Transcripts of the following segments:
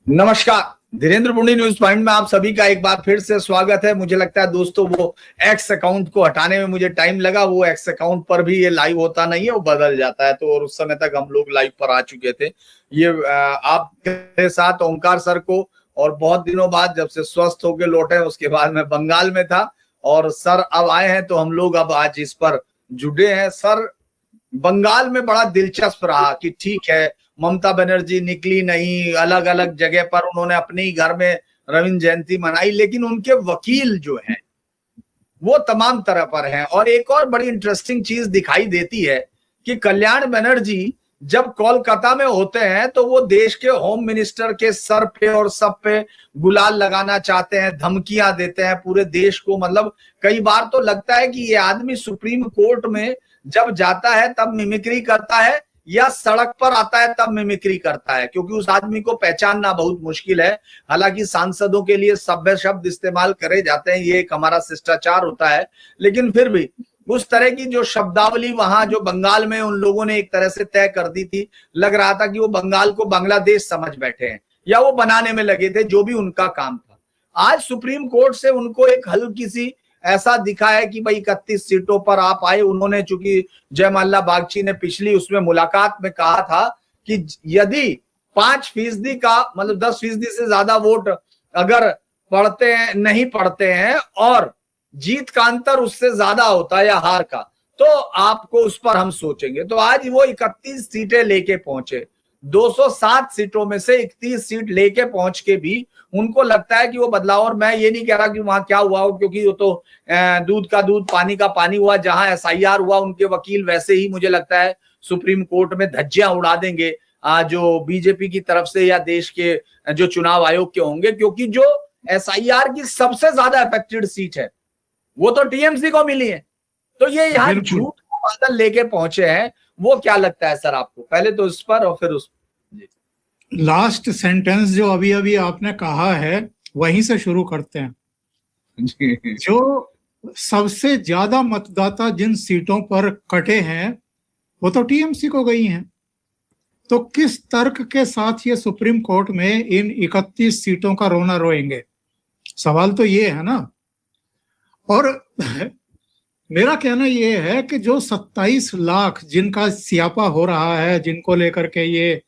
नमस्कार। Dhirendra पुंडी news point में आप सभी का एक बार फिर से स्वागत है। मुझे लगता है दोस्तों वो एक्स अकाउंट को हटाने में मुझे टाइम लगा। वो एक्स अकाउंट पर भी ये लाइव होता नहीं है, वो बदल जाता है। तो और उस समय तक हम लोग लाइव पर आ चुके थे। ये आपके साथ ओंकार सर को, और बहुत दिनों बाद जब से स्वस्थ होके लौटे, उसके बाद मैं बंगाल में था और सर अब आए हैं, तो हम लोग अब आज इस पर जुड़े हैं। सर, बंगाल में बड़ा दिलचस्प रहा कि ठीक है, ममता बनर्जी निकली नहीं, अलग अलग जगह पर उन्होंने अपने ही घर में रविंद्र जयंती मनाई, लेकिन उनके वकील जो हैं वो तमाम तरह पर हैं। और एक और बड़ी इंटरेस्टिंग चीज दिखाई देती है कि कल्याण बनर्जी जब कोलकाता में होते हैं तो वो देश के होम मिनिस्टर के सर पे और सब पे गुलाल लगाना चाहते हैं, धमकियां देते हैं पूरे देश को। मतलब कई बार तो लगता है कि ये आदमी सुप्रीम कोर्ट में जब जाता है तब मिमिक्री करता है, या सड़क पर आता है तब मिमिक्री करता है, क्योंकि उस आदमी को पहचानना बहुत मुश्किल है। हालांकि सांसदों के लिए सभ्य शब्द इस्तेमाल करे जाते हैं, ये एक हमारा शिष्टाचार होता है, लेकिन फिर भी उस तरह की जो शब्दावली वहां जो बंगाल में उन लोगों ने एक तरह से तय कर दी थी, लग रहा था कि वो बंगाल को बांग्लादेश समझ बैठे हैं या वो बनाने में लगे थे, जो भी उनका काम था। आज सुप्रीम कोर्ट से उनको एक हल्की सी ऐसा दिखा है कि भाई 31 सीटों पर आप आए। उन्होंने, चूंकि जयमाला बागची ने पिछली उसमें मुलाकात में कहा था कि यदि 5% का मतलब 10% से ज्यादा वोट अगर पड़ते हैं, नहीं पड़ते हैं, और जीत का अंतर उससे ज्यादा होता है या हार का, तो आपको उस पर हम सोचेंगे। तो आज वो 31 सीटें लेके पहुंचे। 207 सीटों में से 31 सीट लेके पहुंच के भी उनको लगता है कि वो बदलाव, और मैं ये नहीं कह रहा कि वहां क्या हुआ हो, क्योंकि वो तो दूध का दूध पानी का पानी हुआ। जहां एसआईआर हुआ, उनके वकील वैसे ही मुझे लगता है सुप्रीम कोर्ट में धज्जियां उड़ा देंगे जो बीजेपी की तरफ से या देश के जो चुनाव आयोग के होंगे, क्योंकि जो एसआईआर की सबसे ज्यादा अफेक्टेड सीट है वो तो टीएमसी को मिली है। तो ये यहाँ झूठ का बादल लेके पहुंचे हैं। वो क्या लगता है सर आपको? पहले तो इस पर और फिर उस लास्ट सेंटेंस जो अभी अभी आपने कहा है वहीं से शुरू करते हैं। जो सबसे ज्यादा मतदाता जिन सीटों पर कटे हैं वो तो टीएमसी को गई हैं। तो किस तर्क के साथ ये सुप्रीम कोर्ट में इन 31 सीटों का रोना रोएंगे? सवाल तो ये है ना। और मेरा कहना ये है कि जो 27 लाख जिनका स्यापा हो रहा है, जिनको लेकर के ये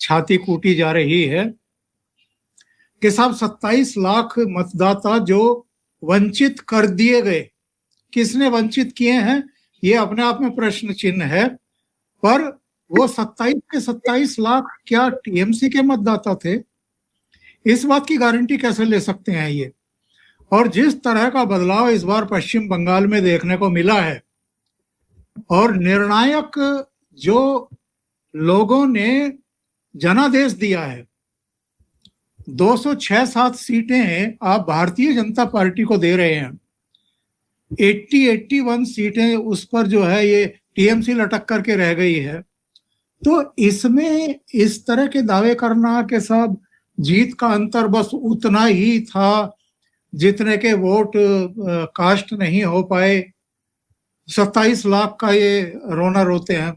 छाती कूटी जा रही है कि साहब 27 लाख मतदाता जो वंचित कर दिए गए, किसने वंचित किए हैं ये अपने आप में प्रश्न चिन्ह है। पर वो 27 के 27 लाख क्या टीएमसी के मतदाता थे? इस बात की गारंटी कैसे ले सकते हैं ये? और जिस तरह का बदलाव इस बार पश्चिम बंगाल में देखने को मिला है, और निर्णायक जो लोगों ने जनादेश दिया है, 206-7 सीटें आप भारतीय जनता पार्टी को दे रहे हैं, 81 सीटें उस पर जो है ये टीएमसी लटक करके रह गई है। तो इसमें इस तरह के दावे करना कि साहब जीत का अंतर बस उतना ही था जितने के वोट कास्ट नहीं हो पाए, 27 लाख का ये रोना रोते हैं।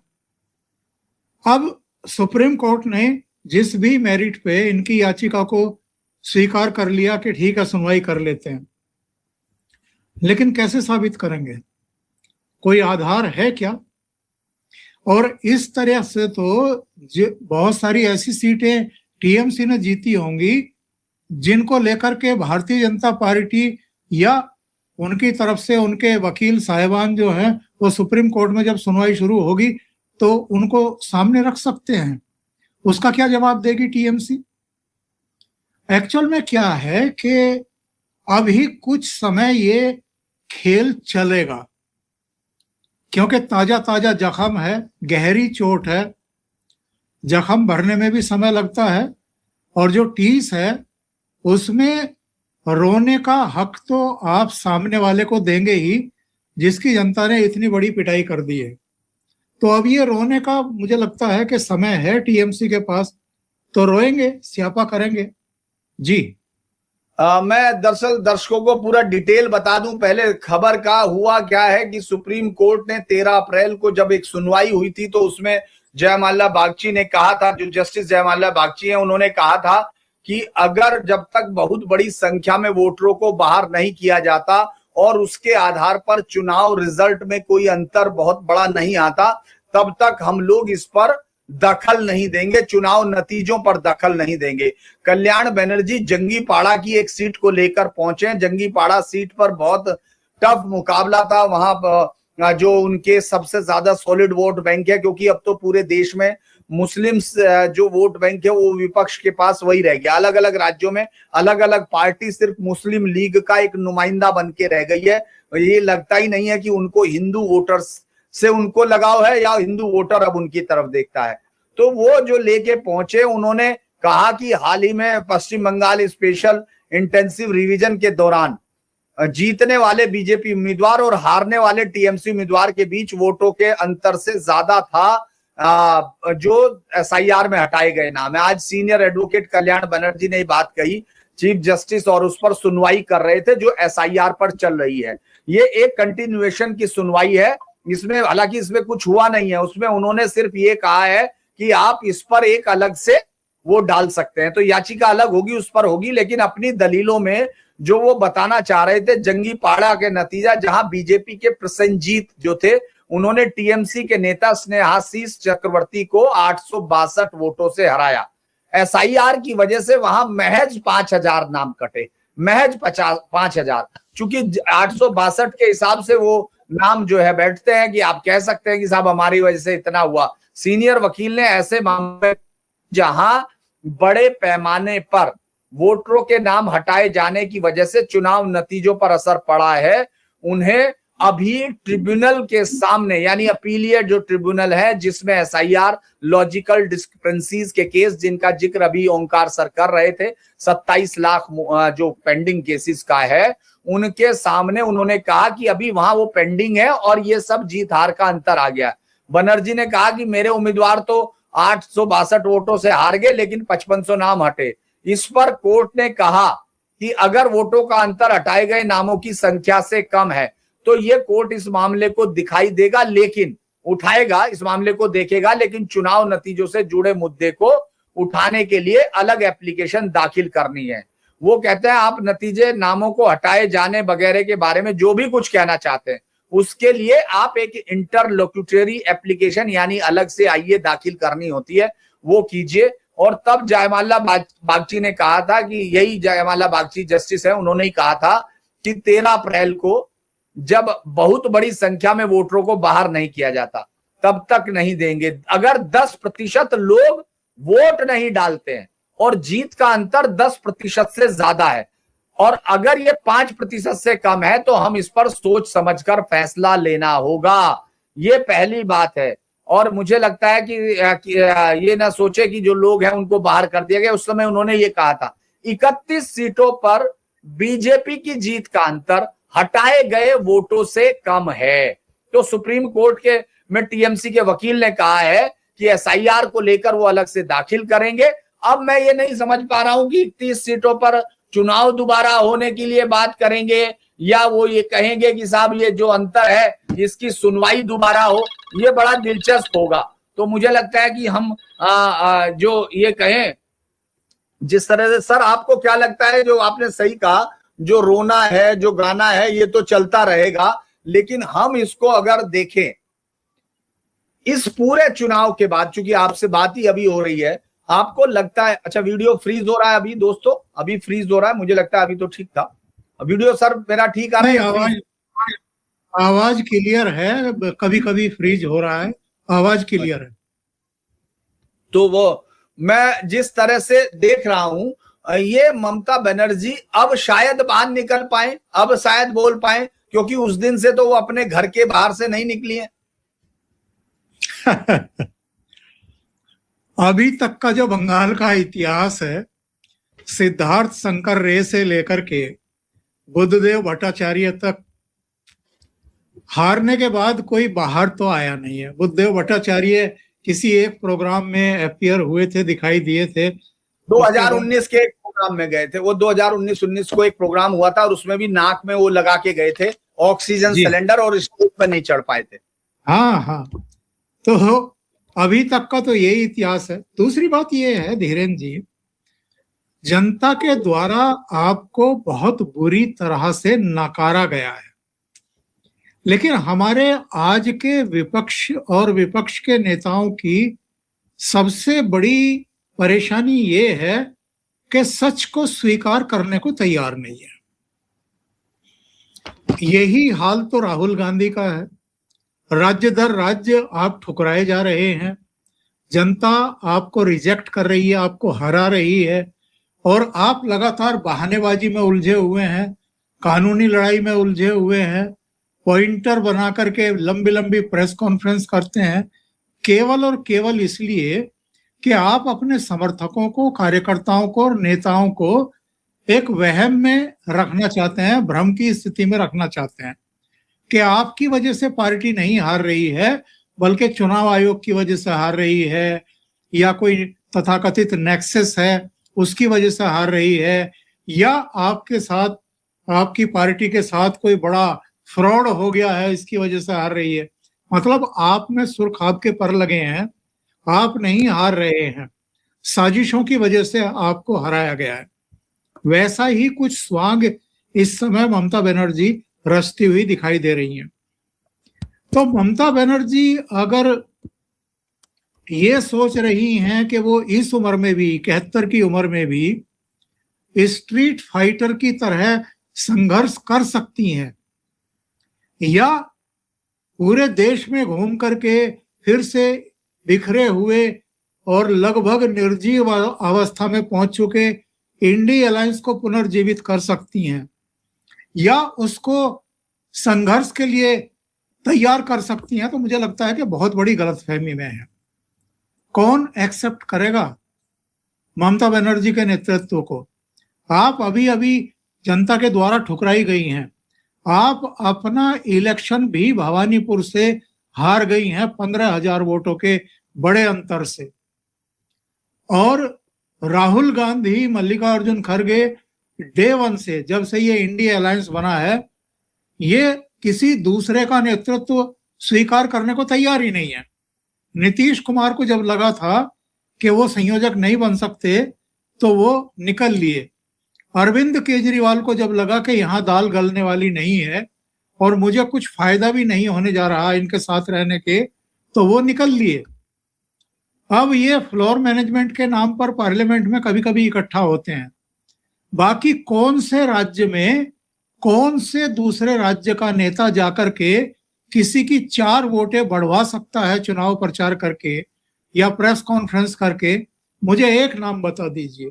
अब सुप्रीम कोर्ट ने जिस भी मेरिट पे इनकी याचिका को स्वीकार कर लिया कि ठीक है सुनवाई कर लेते हैं, लेकिन कैसे साबित करेंगे? कोई आधार है क्या? और इस तरह से तो बहुत सारी ऐसी सीटें टीएमसी ने जीती होंगी जिनको लेकर के भारतीय जनता पार्टी या उनकी तरफ से उनके वकील साहिबान जो हैं वो सुप्रीम कोर्ट में जब सुनवाई शुरू होगी तो उनको सामने रख सकते हैं। उसका क्या जवाब देगी टीएमसी? एक्चुअल में क्या है कि अभी कुछ समय ये खेल चलेगा, क्योंकि ताजा ताजा जख्म है, गहरी चोट है, जख्म भरने में भी समय लगता है, और जो टीस है उसमें रोने का हक तो आप सामने वाले को देंगे ही, जिसकी जनता ने इतनी बड़ी पिटाई कर दी है। तो अब ये रोने का मुझे लगता है कि समय है टीएमसी के पास, तो रोएंगे, स्यापा करेंगे जी। मैं दरअसल दर्शकों को पूरा डिटेल बता दूं। पहले खबर का हुआ क्या है कि सुप्रीम कोर्ट ने 13 अप्रैल को जब एक सुनवाई हुई थी, तो उसमें जयमाला बागची ने कहा था, जो जस्टिस जयमाला बागची है, उन्होंने कहा था कि अगर जब तक बहुत बड़ी संख्या में वोटरों को बाहर नहीं किया जाता और उसके आधार पर चुनाव रिजल्ट में कोई अंतर बहुत बड़ा नहीं आता, तब तक हम लोग इस पर दखल नहीं देंगे, चुनाव नतीजों पर दखल नहीं देंगे। कल्याण बनर्जी जंगीपाड़ा की एक सीट को लेकर पहुंचे। जंगीपाड़ा सीट पर बहुत टफ मुकाबला था। वहां जो उनके सबसे ज्यादा सॉलिड वोट बैंक है, क्योंकि अब तो पूरे देश में मुस्लिम जो वोट बैंक है वो विपक्ष के पास वही रह गया। अलग अलग राज्यों में अलग अलग पार्टी सिर्फ मुस्लिम लीग का एक नुमाइंदा बन के रह गई है। ये लगता ही नहीं है कि उनको हिंदू वोटर्स से उनको लगाव है या हिंदू वोटर अब उनकी तरफ देखता है। तो वो जो लेके पहुंचे, उन्होंने कहा कि हाल ही में पश्चिम बंगाल स्पेशल इंटेंसिव रिवीजन के दौरान जीतने वाले बीजेपी उम्मीदवार और हारने वाले टीएमसी उम्मीदवार के बीच वोटों के अंतर से ज्यादा था जो एसआईआर में हटाए गए नाम है। आज सीनियर एडवोकेट कल्याण बनर्जी ने ये बात कही, चीफ जस्टिस और उस पर सुनवाई कर रहे थे जो एसआईआर पर चल रही है। ये एक कंटिन्यूएशन की सुनवाई है, इसमें हालांकि इसमें कुछ हुआ नहीं है। उसमें उन्होंने सिर्फ ये कहा है कि आप इस पर एक अलग से वो डाल सकते हैं, तो याचिका अलग होगी, उस पर होगी। लेकिन अपनी दलीलों में जो वो बताना चाह रहे थे, जंगीपाड़ा के नतीजा जहां बीजेपी के प्रसेनजीत जो थे उन्होंने टीएमसी के नेता स्नेहाशीष चक्रवर्ती को 862 वोटों से हराया। एसआईआर की वजह से वहां महज 5000 नाम कटे, महज 5000। चूंकि 862 के हिसाब से वो नाम जो है बैठते हैं कि आप कह सकते हैं कि साहब हमारी वजह से इतना हुआ। सीनियर वकील ने ऐसे मामले जहां बड़े पैमाने पर वोटरों के नाम हटाए जाने की वजह से चुनाव नतीजों पर असर पड़ा है, उन्हें अभी ट्रिब्यूनल के सामने, यानी अपीलिएट जो ट्रिब्यूनल है जिसमें एसआईआर लॉजिकल डिस्क्रिपेंसीज के केस जिनका जिक्र अभी ओंकार सर कर रहे थे, 27 लाख जो पेंडिंग केसेस का है, उनके सामने उन्होंने कहा कि अभी वहां वो पेंडिंग है और ये सब जीत हार का अंतर आ गया। बनर्जी ने कहा कि मेरे उम्मीदवार तो 862 वोटों से हार गए लेकिन 5500 नाम हटे। इस पर कोर्ट ने कहा कि अगर वोटों का अंतर हटाए गए नामों की संख्या से कम है तो ये कोर्ट इस मामले को दिखाई देगा, लेकिन उठाएगा, इस मामले को देखेगा, लेकिन चुनाव नतीजों से जुड़े मुद्दे को उठाने के लिए अलग एप्लीकेशन दाखिल करनी है। वो कहते हैं आप नतीजे नामों को हटाए जाने वगैरह के बारे में जो भी कुछ कहना चाहते हैं उसके लिए आप एक इंटरलोक्यूटरी एप्लीकेशन यानी अलग से आइए दाखिल करनी होती है, वो कीजिए। और तब जयमाला बागची ने कहा था कि यही जयमाला बागची जस्टिस है, उन्होंने ही कहा था कि 13 अप्रैल को जब बहुत बड़ी संख्या में वोटरों को बाहर नहीं किया जाता तब तक नहीं देंगे। अगर 10% लोग वोट नहीं डालते हैं और जीत का अंतर 10% से ज्यादा है और अगर ये 5% से कम है तो हम इस पर सोच समझकर फैसला लेना होगा। ये पहली बात है। और मुझे लगता है कि ये ना सोचे कि जो लोग हैं उनको बाहर कर दिया गया। उस समय उन्होंने ये कहा था 31 सीटों पर बीजेपी की जीत का अंतर हटाए गए वोटों से कम है। तो सुप्रीम कोर्ट के में टीएमसी के वकील ने कहा है कि एसआईआर को लेकर वो अलग से दाखिल करेंगे। अब मैं ये नहीं समझ पा रहा हूं कि 31 सीटों पर चुनाव दोबारा होने के लिए बात करेंगे या वो ये कहेंगे कि साहब ये जो अंतर है इसकी सुनवाई दोबारा हो। ये बड़ा दिलचस्प होगा। तो मुझे लगता है कि हम जो ये कहें जिस तरह से, सर आपको क्या लगता है, जो आपने सही कहा, जो रोना है जो गाना है ये तो चलता रहेगा, लेकिन हम इसको अगर देखें इस पूरे चुनाव के बाद, चूंकि आपसे बात ही अभी हो रही है, आपको लगता है, अच्छा वीडियो फ्रीज हो रहा है अभी दोस्तों, अभी फ्रीज हो रहा है, मुझे लगता है अभी तो ठीक था वीडियो। सर मेरा ठीक आ रहा है? आवाज क्लियर है, कभी कभी फ्रीज हो रहा है, आवाज क्लियर है। तो वो मैं जिस तरह से देख रहा हूं, ये ममता बनर्जी अब शायद बाहर निकल पाए, अब शायद बोल पाए, क्योंकि उस दिन से तो वो अपने घर के बाहर से नहीं निकली है। अभी तक का जो बंगाल का इतिहास है, सिद्धार्थ शंकर रे से लेकर के बुद्धदेव भट्टाचार्य तक, हारने के बाद कोई बाहर तो आया नहीं है। बुद्धदेव भट्टाचार्य किसी एक प्रोग्राम में अपीयर हुए थे, दिखाई दिए थे, 2019 के एक प्रोग्राम में गए थे वो। 2019 को एक प्रोग्राम हुआ था और उसमें भी नाक में वो लगा के गए थे ऑक्सीजन सिलेंडर और स्टेज पर नहीं चढ़ पाए थे। हाँ, तो अभी तक का तो यही इतिहास है। दूसरी बात ये है धीरेन्द्र जी, जनता के द्वारा आपको बहुत बुरी तरह से नकारा गया है। लेकिन हमारे आज के विपक्ष और विपक्ष के नेताओं की सबसे बड़ी परेशानी ये है कि सच को स्वीकार करने को तैयार नहीं है। यही हाल तो राहुल गांधी का है। राज्य दर राज्य आप ठुकराए जा रहे हैं, जनता आपको रिजेक्ट कर रही है, आपको हरा रही है, और आप लगातार बहानेबाजी में उलझे हुए हैं, कानूनी लड़ाई में उलझे हुए हैं, पॉइंटर बना करके लंबी लंबी प्रेस कॉन्फ्रेंस करते हैं, केवल और केवल इसलिए कि आप अपने समर्थकों को, कार्यकर्ताओं को और नेताओं को एक वहम में रखना चाहते हैं, भ्रम की स्थिति में रखना चाहते हैं कि आपकी वजह से पार्टी नहीं हार रही है, बल्कि चुनाव आयोग की वजह से हार रही है, या कोई तथाकथित नेक्सस है उसकी वजह से हार रही है, या आपके साथ, आपकी पार्टी के साथ कोई बड़ा फ्रॉड हो गया है इसकी वजह से हार रही है। मतलब आप में सुरखाब के पर लगे हैं, आप नहीं हार रहे हैं, साजिशों की वजह से आपको हराया गया है। वैसा ही कुछ स्वांग इस समय ममता बनर्जी रचती हुई दिखाई दे रही हैं। तो ममता बनर्जी अगर ये सोच रही हैं कि वो इस उम्र में भी, 71 की उम्र में भी स्ट्रीट फाइटर की तरह संघर्ष कर सकती हैं, या पूरे देश में घूम करके फिर से बिखरे हुए और लगभग निर्जीव अवस्था में पहुंच चुके इंडिया अलायंस को पुनर्जीवित कर सकती हैं, या उसको संघर्ष के लिए तैयार कर सकती हैं, तो मुझे लगता है कि बहुत बड़ी गलतफहमी में है। कौन एक्सेप्ट करेगा ममता बनर्जी के नेतृत्व को? आप अभी अभी जनता के द्वारा ठुकराई गई हैं। आप अपना इलेक्शन भी भवानीपुर से हार गई हैं 15,000 वोटों के बड़े अंतर से। और राहुल गांधी, मल्लिकार्जुन खड़गे डे वन से, जब से ये इंडिया अलायंस बना है, ये किसी दूसरे का नेतृत्व स्वीकार करने को तैयार ही नहीं है। नीतीश कुमार को जब लगा था कि वो संयोजक नहीं बन सकते तो वो निकल लिए। अरविंद केजरीवाल को जब लगा कि यहाँ दाल गलने वाली नहीं है और मुझे कुछ फायदा भी नहीं होने जा रहा इनके साथ रहने के, तो वो निकल लिए। अब ये फ्लोर मैनेजमेंट के नाम पर पार्लियामेंट में कभी कभी इकट्ठा होते हैं। बाकी कौन से राज्य में कौन से दूसरे राज्य का नेता जाकर के किसी की 4 वोटें बढ़वा सकता है चुनाव प्रचार करके या प्रेस कॉन्फ्रेंस करके? मुझे एक नाम बता दीजिए।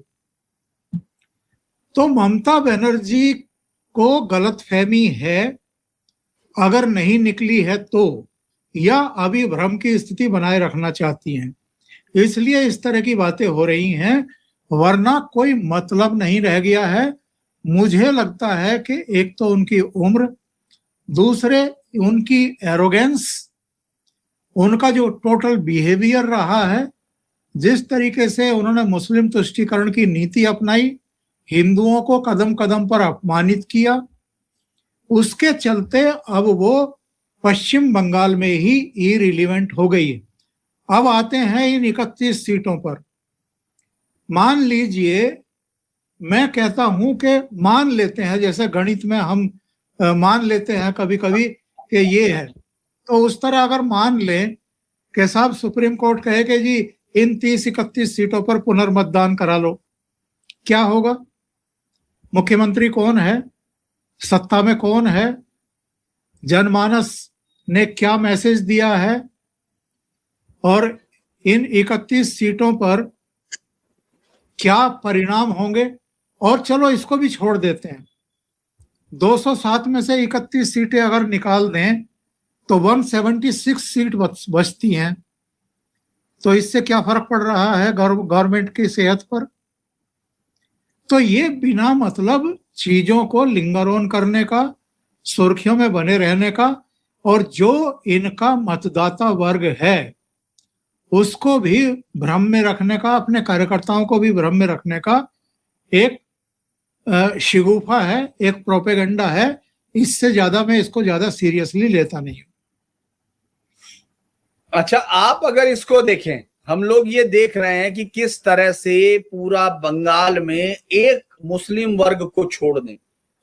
तो ममता बनर्जी को गलतफहमी है, अगर नहीं निकली है तो, या अभी भ्रम की स्थिति बनाए रखना चाहती हैं, इसलिए इस तरह की बातें हो रही हैं, वरना कोई मतलब नहीं रह गया है। मुझे लगता है कि एक तो उनकी उम्र, दूसरे उनकी एरोगेंस, उनका जो टोटल बिहेवियर रहा है, जिस तरीके से उन्होंने मुस्लिम तुष्टीकरण की नीति अपनाई, हिंदुओं को कदम कदम पर अपमानित किया, उसके चलते अब वो पश्चिम बंगाल में ही इरिलीवेंट हो गई। अब आते हैं इन 31 सीटों पर। मान लीजिए, मैं कहता हूं कि मान लेते हैं, जैसे गणित में हम मान लेते हैं कभी कभी कि ये है, तो उस तरह अगर मान लें कि साहब सुप्रीम कोर्ट कहे कि जी इन 30-31 सीटों पर पुनर्मतदान करा लो, क्या होगा? मुख्यमंत्री कौन है? सत्ता में कौन है? जनमानस ने क्या मैसेज दिया है? और इन 31 सीटों पर क्या परिणाम होंगे? और चलो इसको भी छोड़ देते हैं, 207 में से 31 सीटें अगर निकाल दें तो 176 सीट बचती हैं। तो इससे क्या फर्क पड़ रहा है गवर्नमेंट की सेहत पर? तो ये बिना मतलब चीजों को लिंगर ऑन करने का, सुर्खियों में बने रहने का, और जो इनका मतदाता वर्ग है उसको भी भ्रम में रखने का, अपने कार्यकर्ताओं को भी भ्रम में रखने का एक शिगुफा है, एक प्रोपेगेंडा है। इससे ज्यादा मैं इसको ज्यादा सीरियसली लेता नहीं हूं। अच्छा, आप अगर इसको देखें हम लोग ये देख रहे हैं कि किस तरह से पूरा बंगाल में एक मुस्लिम वर्ग को छोड़ दें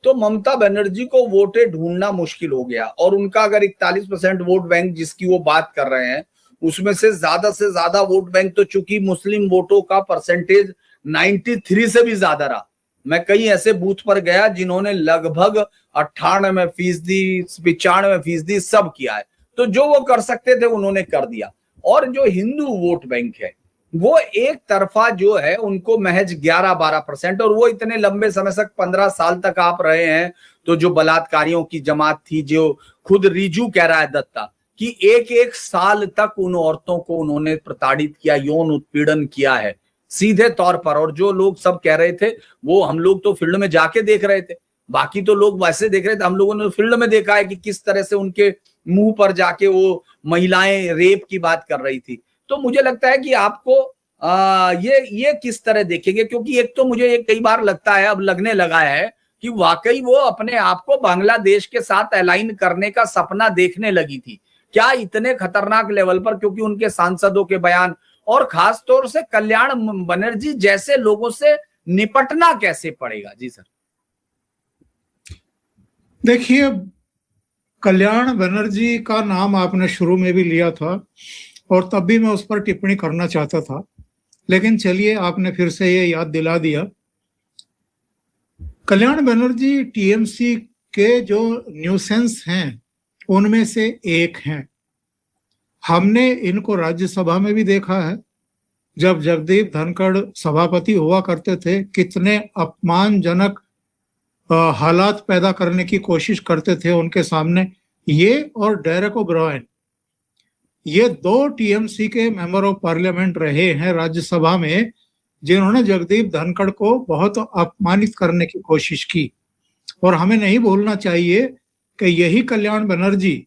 तो ममता बनर्जी को वोटें ढूंढना मुश्किल हो गया। और उनका अगर 41% वोट बैंक जिसकी वो बात कर रहे हैं उसमें से ज्यादा वोट बैंक तो चूंकि मुस्लिम वोटों का परसेंटेज 93 से भी ज्यादा रहा। मैं कई ऐसे बूथ पर गया जिन्होंने लगभग 98%, 95% सब किया है। तो जो वो कर सकते थे उन्होंने कर दिया। और जो हिंदू वोट बैंक है वो एक तरफा जो है उनको महज 11-12%, और वो इतने लंबे समय तक 15 साल तक आप रहे हैं। तो जो बलात्कारियों की जमात थी, जो खुद रिजू कह रहा है दत्ता कि एक साल तक उन औरतों को उन्होंने प्रताड़ित किया, यौन उत्पीड़न किया है सीधे तौर पर। और जो लोग सब कह रहे थे वो हम लोग तो फील्ड में जाके देख रहे थे, बाकी तो लोग वैसे देख रहे थे। हम लोगों ने फील्ड में देखा है कि किस तरह से उनके मुंह पर जाके वो महिलाएं रेप की बात कर रही थी। तो मुझे लगता है कि आपको ये किस तरह देखेंगे, क्योंकि एक तो मुझे कई बार लगता है, अब लगने लगा है कि वाकई वो अपने आप को बांग्लादेश के साथ अलाइन करने का सपना देखने लगी थी। क्या इतने खतरनाक लेवल पर, क्योंकि उनके सांसदों के बयान और खास तौर से कल्याण बनर्जी जैसे लोगों से निपटना कैसे पड़ेगा? जी सर। देखिए, कल्याण बनर्जी का नाम आपने शुरू में भी लिया था और तब भी मैं उस पर टिप्पणी करना चाहता था, लेकिन चलिए आपने फिर से ये याद दिला दिया। कल्याण बनर्जी टीएमसी के जो न्यूसेंस हैं उनमें से एक हैं। हमने इनको राज्यसभा में भी देखा है, जब जगदीप धनखड़ सभापति हुआ करते थे कितने अपमानजनक हालात पैदा करने की कोशिश करते थे उनके सामने। ये और डेरेक ओब्रायन, ये दो टीएमसी के मेंबर ऑफ पार्लियामेंट रहे हैं राज्यसभा में, जिन्होंने जगदीप धनखड़ को बहुत अपमानित करने की कोशिश की। और हमें नहीं भूलना चाहिए कि यही कल्याण बनर्जी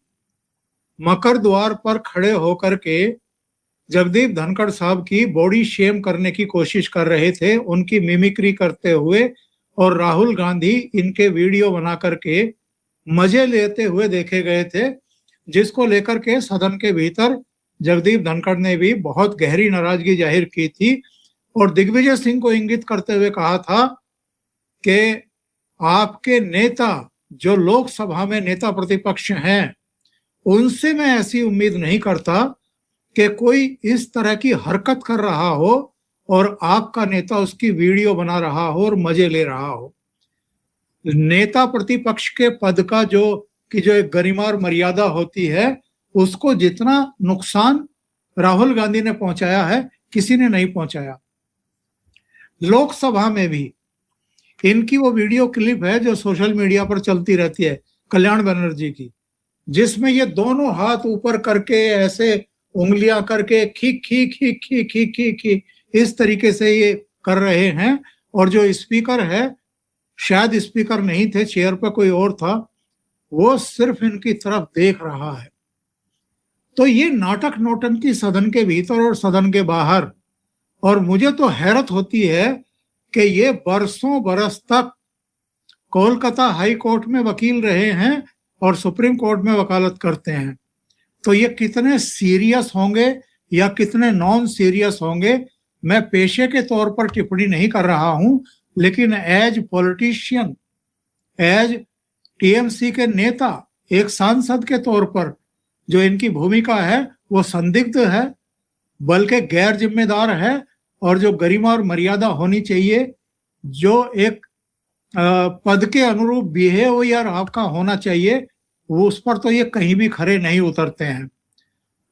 मकर द्वार पर खड़े होकर के जगदीप धनखड़ साहब की बॉडी शेम करने की कोशिश कर रहे थे, उनकी मिमिक्री करते हुए। और राहुल गांधी इनके वीडियो बना करके मजे लेते हुए देखे गए थे, जिसको लेकर के सदन के भीतर जगदीप धनखड़ ने भी बहुत गहरी नाराजगी जाहिर की थी और दिग्विजय सिंह को इंगित करते हुए कहा था कि आपके नेता जो लोकसभा में नेता प्रतिपक्ष हैं उनसे मैं ऐसी उम्मीद नहीं करता कि कोई इस तरह की हरकत कर रहा हो और आपका नेता उसकी वीडियो बना रहा हो और मजे ले रहा हो। नेता प्रतिपक्ष के पद का जो एक गरिमा और मर्यादा होती है, उसको जितना नुकसान राहुल गांधी ने पहुंचाया है किसी ने नहीं पहुंचाया। लोकसभा में भी इनकी वो वीडियो क्लिप है जो सोशल मीडिया पर चलती रहती है कल्याण बनर्जी की, जिसमें ये दोनों हाथ ऊपर करके ऐसे उंगलियां करके खी खी खी खी खी खी खी इस तरीके से ये कर रहे हैं। और जो स्पीकर है, शायद स्पीकर नहीं थे, चेयर पर कोई और था, वो सिर्फ इनकी तरफ देख रहा है। तो ये नाटक नौटंकी सदन के भीतर और सदन के बाहर। और मुझे तो हैरत होती है कि ये बरसों बरस तक कोलकाता हाई कोर्ट में वकील रहे हैं और सुप्रीम कोर्ट में वकालत करते हैं। तो ये कितने सीरियस होंगे या कितने नॉन सीरियस होंगे, मैं पेशे के तौर पर टिप्पणी नहीं कर रहा हूं, लेकिन एज पॉलिटिशियन, एज टीएमसी के नेता, एक सांसद के तौर पर जो इनकी भूमिका है वो संदिग्ध है, बल्कि गैर जिम्मेदार है। और जो गरिमा और मर्यादा होनी चाहिए, जो एक पद के अनुरूप बिहेवियर आपका होना चाहिए, वो उस पर तो ये कहीं भी खरे नहीं उतरते हैं।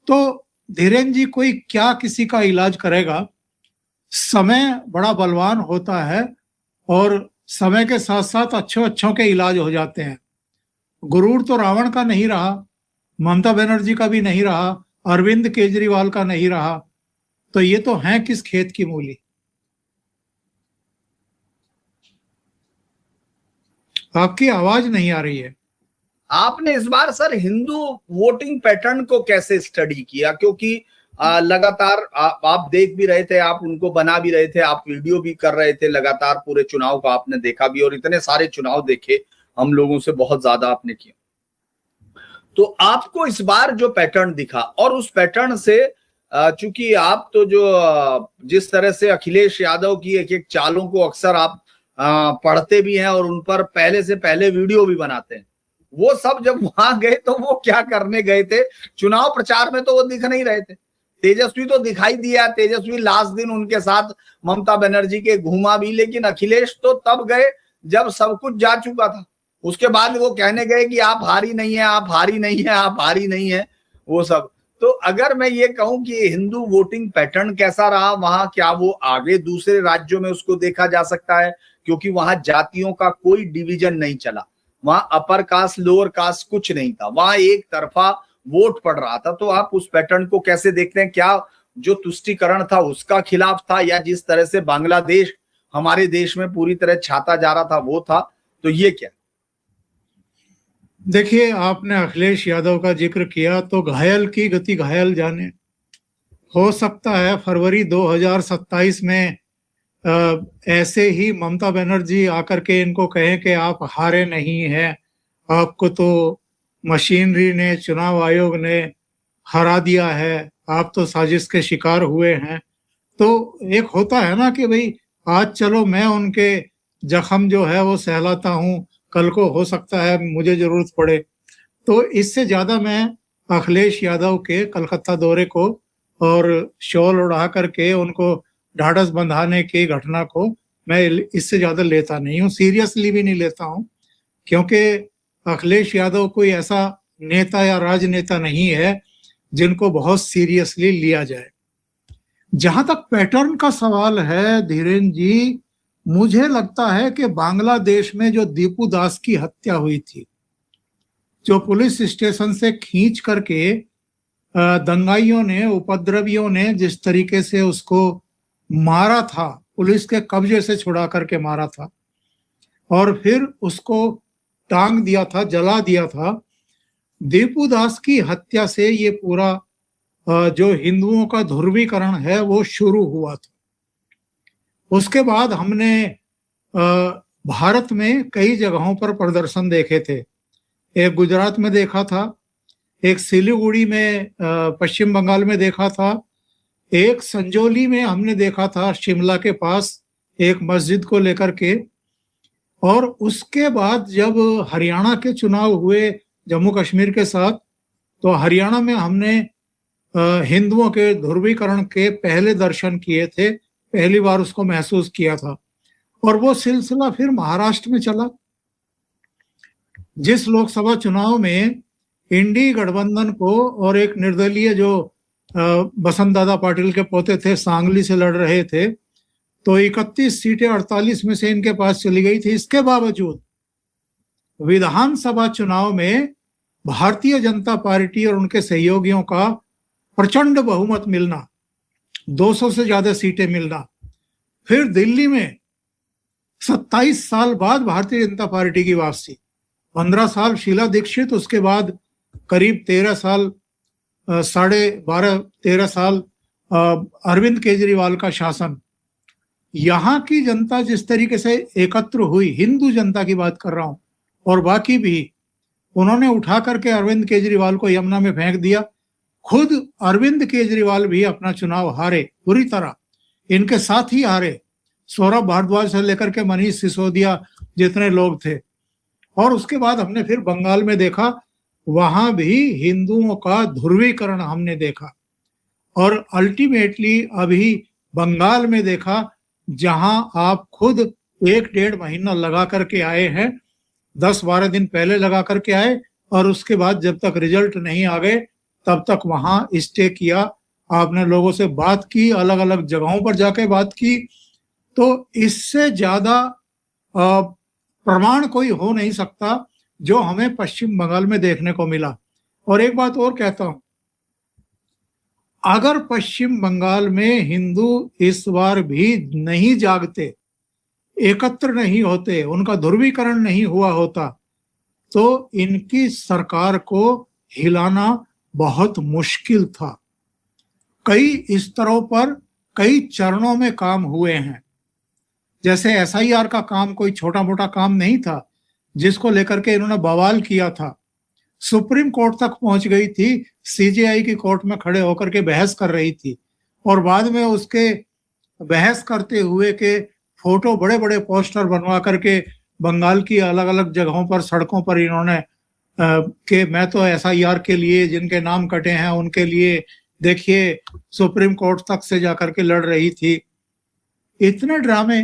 तो धीरेन्द्र जी, कोई क्या किसी का इलाज करेगा? समय बड़ा बलवान होता है और समय के साथ साथ अच्छों के इलाज हो जाते हैं। गुरूर तो रावण का नहीं रहा, ममता बनर्जी का भी नहीं रहा, अरविंद केजरीवाल का नहीं रहा, तो ये तो हैं किस खेत की मूली। आपकी आवाज नहीं आ रही है। आपने इस बार सर हिंदू वोटिंग पैटर्न को कैसे स्टडी किया? क्योंकि लगातार आप देख भी रहे थे, आप उनको बना भी रहे थे, आप वीडियो भी कर रहे थे, लगातार पूरे चुनाव को आपने देखा भी, और इतने सारे चुनाव देखे हम लोगों से बहुत ज्यादा आपने किया। तो आपको इस बार जो पैटर्न दिखा और उस पैटर्न से चूंकि आप तो जो जिस तरह से अखिलेश यादव की एक एक चालों को अक्सर आप पढ़ते भी हैं और उन पर पहले से पहले वीडियो भी बनाते हैं, वो सब जब वहां गए तो वो क्या करने गए थे? चुनाव प्रचार में तो वो दिख नहीं रहे थे। तेजस्वी तो दिखाई दिया, तेजस्वी लास्ट दिन उनके साथ ममता बनर्जी के घूमा भी, लेकिन अखिलेश तो तब गए जब सब कुछ जा चुका था। उसके बाद वो कहने गए कि आप हारी नहीं है, आप हारी नहीं है, आप हारी नहीं है, वो सब। तो अगर मैं ये कहूं कि हिंदू वोटिंग पैटर्न कैसा रहा वहां, क्या वो आगे दूसरे राज्यों में उसको देखा जा सकता है? क्योंकि वहां जातियों का कोई डिवीजन नहीं चला, वहां अपर कास्ट लोअर कास्ट कुछ नहीं था, वहां एक तरफा वोट पड़ रहा था। तो आप उस पैटर्न को कैसे देखते हैं? क्या जो तुष्टीकरण था उसका खिलाफ था, या जिस तरह से बांग्लादेश हमारे देश में पूरी तरह छाता जा रहा था वो था? तो ये क्या? देखिए, आपने अखिलेश यादव का जिक्र किया तो घायल की गति घायल जाने। हो सकता है फरवरी 2027 में ऐसे ही ममता बनर्जी आकर के इनको कहें कि आप हारे नहीं हैं, आपको तो मशीनरी ने, चुनाव आयोग ने हरा दिया है, आप तो साजिश के शिकार हुए हैं। तो एक होता है ना कि भाई आज चलो मैं उनके जख्म जो है वो सहलाता हूँ, कल को हो सकता है मुझे जरूरत पड़े। तो इससे ज्यादा मैं अखिलेश यादव के कलकत्ता दौरे को और शॉल उड़ा करके उनको ढाढ़स बंधाने की घटना को मैं इससे ज्यादा लेता नहीं हूँ, सीरियसली भी नहीं लेता हूँ। क्योंकि अखिलेश यादव कोई ऐसा नेता या राजनेता नहीं है जिनको बहुत सीरियसली लिया जाए। जहां तक पैटर्न का सवाल है धीरेन्द्र जी, मुझे लगता है कि बांग्लादेश में जो दीपू दास की हत्या हुई थी, जो पुलिस स्टेशन से खींच करके दंगाइयों ने, उपद्रवियों ने जिस तरीके से उसको मारा था, पुलिस के कब्जे से छुड़ा करके मारा था और फिर उसको टांग दिया था, जला दिया था। दीपू दास की हत्या से ये पूरा जो हिंदुओं का ध्रुवीकरण है वो शुरू हुआ था। उसके बाद हमने भारत में कई जगहों पर प्रदर्शन देखे थे। एक गुजरात में देखा था, एक सिलीगुड़ी में पश्चिम बंगाल में देखा था, एक संजौली में हमने देखा था शिमला के पास एक मस्जिद को लेकर के। और उसके बाद जब हरियाणा के चुनाव हुए जम्मू कश्मीर के साथ, तो हरियाणा में हमने हिंदुओं के ध्रुवीकरण के पहले दर्शन किए थे, पहली बार उसको महसूस किया था। और वो सिलसिला फिर महाराष्ट्र में चला। जिस लोकसभा चुनाव में इंडी गठबंधन को और एक निर्दलीय जो बसंत दादा पाटिल के पोते थे सांगली से लड़ रहे थे, तो 31 सीटें 48 में से इनके पास चली गई थी। इसके बावजूद विधानसभा चुनाव में भारतीय जनता पार्टी और उनके सहयोगियों का प्रचंड बहुमत मिलना, 200 से ज्यादा सीटें मिलना। फिर दिल्ली में 27 साल बाद भारतीय जनता पार्टी की वापसी, 15 साल शीला दीक्षित, उसके बाद करीब 13 साल, 12.5-13 साल अरविंद केजरीवाल का शासन। यहाँ की जनता जिस तरीके से एकत्र हुई, हिंदू जनता की बात कर रहा हूं, और बाकी भी, उन्होंने उठा करके अरविंद केजरीवाल को यमुना में फेंक दिया। खुद अरविंद केजरीवाल भी अपना चुनाव हारे, बुरी तरह इनके साथ ही हारे, सौरभ भारद्वाज से लेकर के मनीष सिसोदिया जितने लोग थे। और उसके बाद हमने फिर बंगाल में देखा, वहां भी हिंदुओं का ध्रुवीकरण हमने देखा। और अल्टीमेटली अभी बंगाल में देखा, जहां आप खुद 1-1.5 महीना लगा करके आए हैं, 10-12 दिन पहले लगा करके आए, और उसके बाद जब तक रिजल्ट नहीं आ गए तब तक वहां स्टे किया। आपने लोगों से बात की, अलग अलग जगहों पर जाके बात की। तो इससे ज्यादा प्रमाण कोई हो नहीं सकता जो हमें पश्चिम बंगाल में देखने को मिला। और एक बात और कहता हूं, अगर पश्चिम बंगाल में हिंदू इस बार भी नहीं जागते, एकत्र नहीं होते, उनका ध्रुवीकरण नहीं हुआ होता, तो इनकी सरकार को हिलाना बहुत मुश्किल था। कई स्तरों पर, कई चरणों में काम हुए हैं। जैसे SIR का काम कोई छोटा मोटा काम नहीं था, जिसको लेकर के इन्होंने बवाल किया था। सुप्रीम कोर्ट तक पहुंच गई थी, सीजेआई की कोर्ट में खड़े होकर के बहस कर रही थी। और बाद में उसके बहस करते हुए के फोटो बड़े बड़े पोस्टर बनवा करके बंगाल की अलग अलग जगहों पर, सड़कों पर इन्होंने कि मैं तो एसआईआर के लिए, जिनके नाम कटे हैं उनके लिए, देखिए सुप्रीम कोर्ट तक से जाकर के लड़ रही थी। इतने ड्रामे,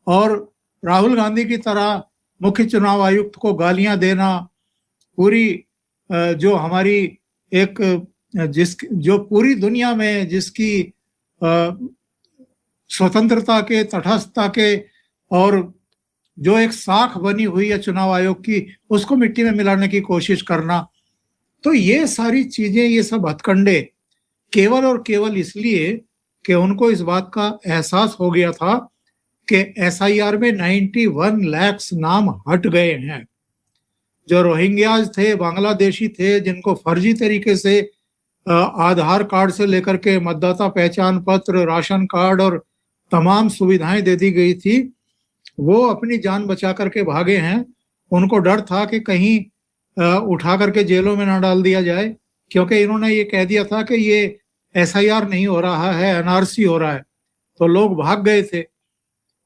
और राहुल गांधी की तरह मुख्य चुनाव आयुक्त को गालियां देना, पूरी जो हमारी एक जो पूरी दुनिया में जिसकी स्वतंत्रता के, तटस्थता के, और जो एक साख बनी हुई है चुनाव आयोग की, उसको मिट्टी में मिलाने की कोशिश करना। तो ये सारी चीजें, ये सब हथकंडे केवल और केवल इसलिए कि उनको इस बात का एहसास हो गया था कि एसआईआर में 91 लाख नाम हट गए हैं। जो रोहिंग्याज थे, बांग्लादेशी थे, जिनको फर्जी तरीके से आधार कार्ड से लेकर के मतदाता पहचान पत्र, राशन कार्ड और तमाम सुविधाएं दे दी गई थी, वो अपनी जान बचा करके भागे हैं। उनको डर था कि कहीं उठा करके जेलों में ना डाल दिया जाए, क्योंकि इन्होंने ये कह दिया था कि ये एसआईआर नहीं हो रहा है, एनआरसी हो रहा है। तो लोग भाग गए थे।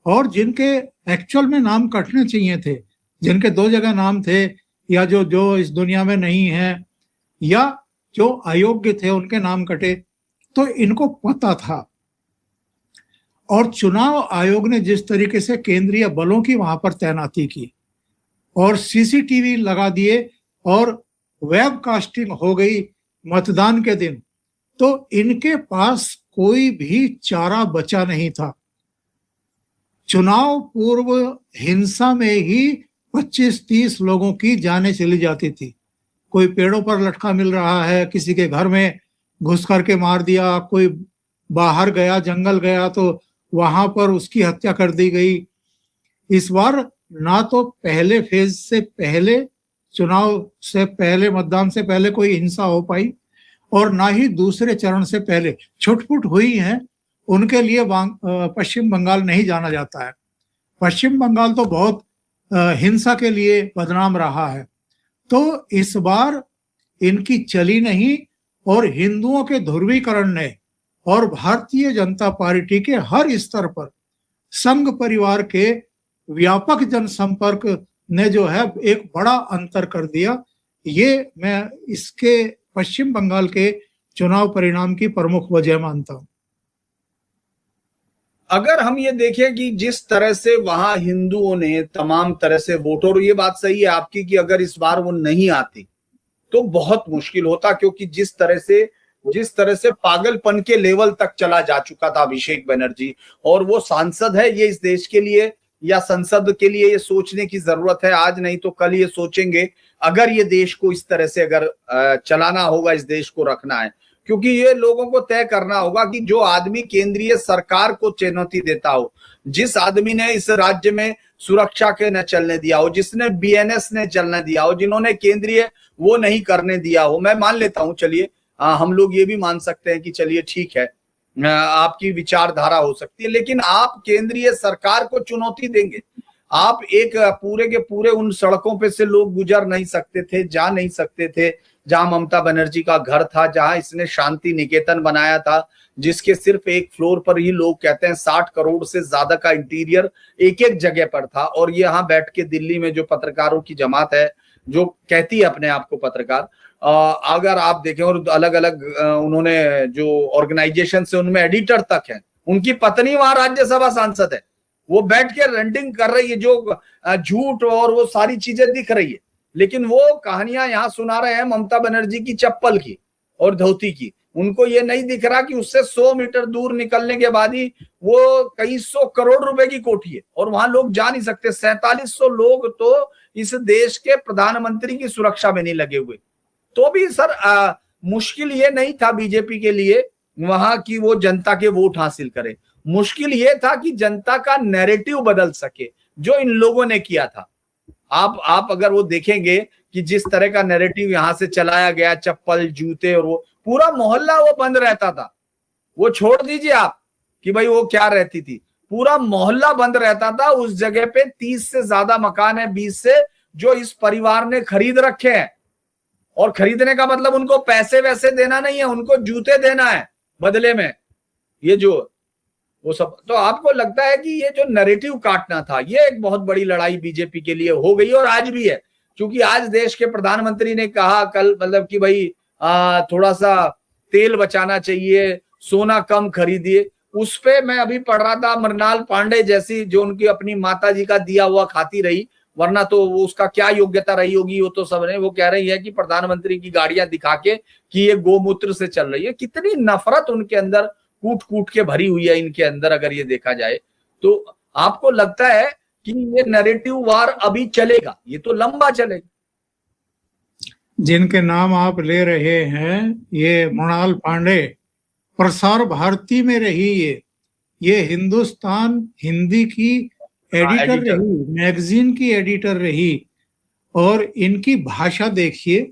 और जिनके एक्चुअल में नाम कटने चाहिए थे, जिनके 2 जगह नाम थे, या जो इस दुनिया में नहीं है, या जो अयोग्य थे, उनके नाम कटे, तो इनको पता था। और चुनाव आयोग ने जिस तरीके से केंद्रीय बलों की वहां पर तैनाती की और सीसीटीवी लगा दिए और वेबकास्टिंग हो गई मतदान के दिन, तो इनके पास कोई भी चारा बचा नहीं था। चुनाव पूर्व हिंसा में ही 25-30 लोगों की जानें चली जाती थी। कोई पेड़ों पर लटका मिल रहा है, किसी के घर में घुस करके मार दिया, कोई बाहर गया, जंगल गया तो वहां पर उसकी हत्या कर दी गई। इस बार ना तो पहले फेज से पहले, चुनाव से पहले, मतदान से पहले कोई हिंसा हो पाई, और ना ही दूसरे चरण से पहले। छुटपुट हुई हैं, उनके लिए पश्चिम बंगाल नहीं जाना जाता है। पश्चिम बंगाल तो बहुत हिंसा के लिए बदनाम रहा है। तो इस बार इनकी चली नहीं, और हिंदुओं के ध्रुवीकरण ने और भारतीय जनता पार्टी के हर स्तर पर संघ परिवार के व्यापक जनसंपर्क ने जो है एक बड़ा अंतर कर दिया। ये मैं इसके पश्चिम बंगाल के चुनाव परिणाम की प्रमुख वजह मानता हूं। अगर हम ये देखें कि जिस तरह से वहां हिंदुओं ने तमाम तरह से वोट, और ये बात सही है आपकी कि अगर इस बार वो नहीं आती तो बहुत मुश्किल होता, क्योंकि जिस तरह से पागलपन के लेवल तक चला जा चुका था अभिषेक बनर्जी, और वो सांसद है, ये इस देश के लिए या संसद के लिए ये सोचने की जरूरत है। आज नहीं तो कल ये सोचेंगे, अगर ये देश को इस तरह से अगर चलाना होगा, इस देश को रखना है, क्योंकि ये लोगों को तय करना होगा कि जो आदमी केंद्रीय सरकार को चुनौती देता हो, जिस आदमी ने इस राज्य में सुरक्षा के न चलने दिया हो, जिसने बीएनएस ने चलने दिया हो, जिन्होंने केंद्रीय वो नहीं करने दिया हो। मैं मान लेता हूं, चलिए हम लोग ये भी मान सकते हैं कि चलिए ठीक है, आपकी विचारधारा हो सकती है, लेकिन आप केंद्रीय सरकार को चुनौती देंगे। आप एक पूरे के पूरे उन सड़कों पे से लोग गुजर नहीं सकते थे, जा नहीं सकते थे, जहां ममता बनर्जी का घर था, जहां इसने शांति निकेतन बनाया था, जिसके सिर्फ एक फ्लोर पर ही लोग कहते हैं 60 करोड़ से ज्यादा का इंटीरियर एक एक जगह पर था। और ये यहाँ बैठ के दिल्ली में जो पत्रकारों की जमात है, जो कहती है अपने आप को पत्रकार, अगर आप देखें, और अलग अलग उन्होंने जो ऑर्गेनाइजेशन से, उनमें एडिटर तक है, उनकी पत्नी वहां राज्यसभा सांसद है, वो बैठ के रेंटिंग कर रही है, जो झूठ और वो सारी चीजें दिख रही है, लेकिन वो कहानियां यहाँ सुना रहे हैं ममता बनर्जी की चप्पल की और धोती की। उनको ये नहीं दिख रहा कि उससे 100 मीटर दूर निकलने के बाद ही वो कई 100 करोड़ रुपए की कोठी है, और वहां लोग जा नहीं सकते। 4700 लोग तो इस देश के प्रधानमंत्री की सुरक्षा में नहीं लगे हुए। तो भी सर मुश्किल ये नहीं था बीजेपी के लिए वहां की वो जनता के वोट हासिल करे, मुश्किल ये था कि जनता का नैरेटिव बदल सके, जो इन लोगों ने किया था। आप अगर वो देखेंगे कि जिस तरह का नैरेटिव यहां से चलाया गया, चप्पल, जूते, और वो पूरा मोहल्ला वो बंद रहता था। वो छोड़ दीजिए आप कि भाई वो क्या रहती थी, पूरा मोहल्ला बंद रहता था। उस जगह पे 30 से ज्यादा मकान है, 20 से, जो इस परिवार ने खरीद रखे हैं, और खरीदने का मतलब उनको पैसे वैसे देना नहीं है, उनको जूते देना है बदले में। ये जो वो सब, तो आपको लगता है कि ये जो नैरेटिव काटना था, ये एक बहुत बड़ी लड़ाई बीजेपी के लिए हो गई और आज भी है, क्योंकि आज देश के प्रधानमंत्री ने कहा कल, मतलब कि भाई थोड़ा सा तेल बचाना चाहिए, सोना कम खरीदिए। उस पे मैं अभी पढ़ रहा था, मृणाल पांडे जैसी जो उनकी अपनी माता जी का दिया हुआ खाती रही, वरना तो वो उसका क्या योग्यता रही होगी वो तो सब ने, वो कह रही है कि प्रधानमंत्री की गाड़ियां दिखा के कि ये गोमूत्र से चल रही है। कितनी नफरत उनके अंदर कूट कूट के भरी हुई है इनके अंदर, अगर ये देखा जाए तो। आपको लगता है कि ये नैरेटिव वार अभी चलेगा? ये तो लंबा चलेगा। जिनके नाम आप ले रहे हैं, ये मृणाल पांडे प्रसार भारती में रही, ये हिंदुस्तान हिंदी की एडिटर रही, मैगजीन की एडिटर रही, और इनकी भाषा देखिए,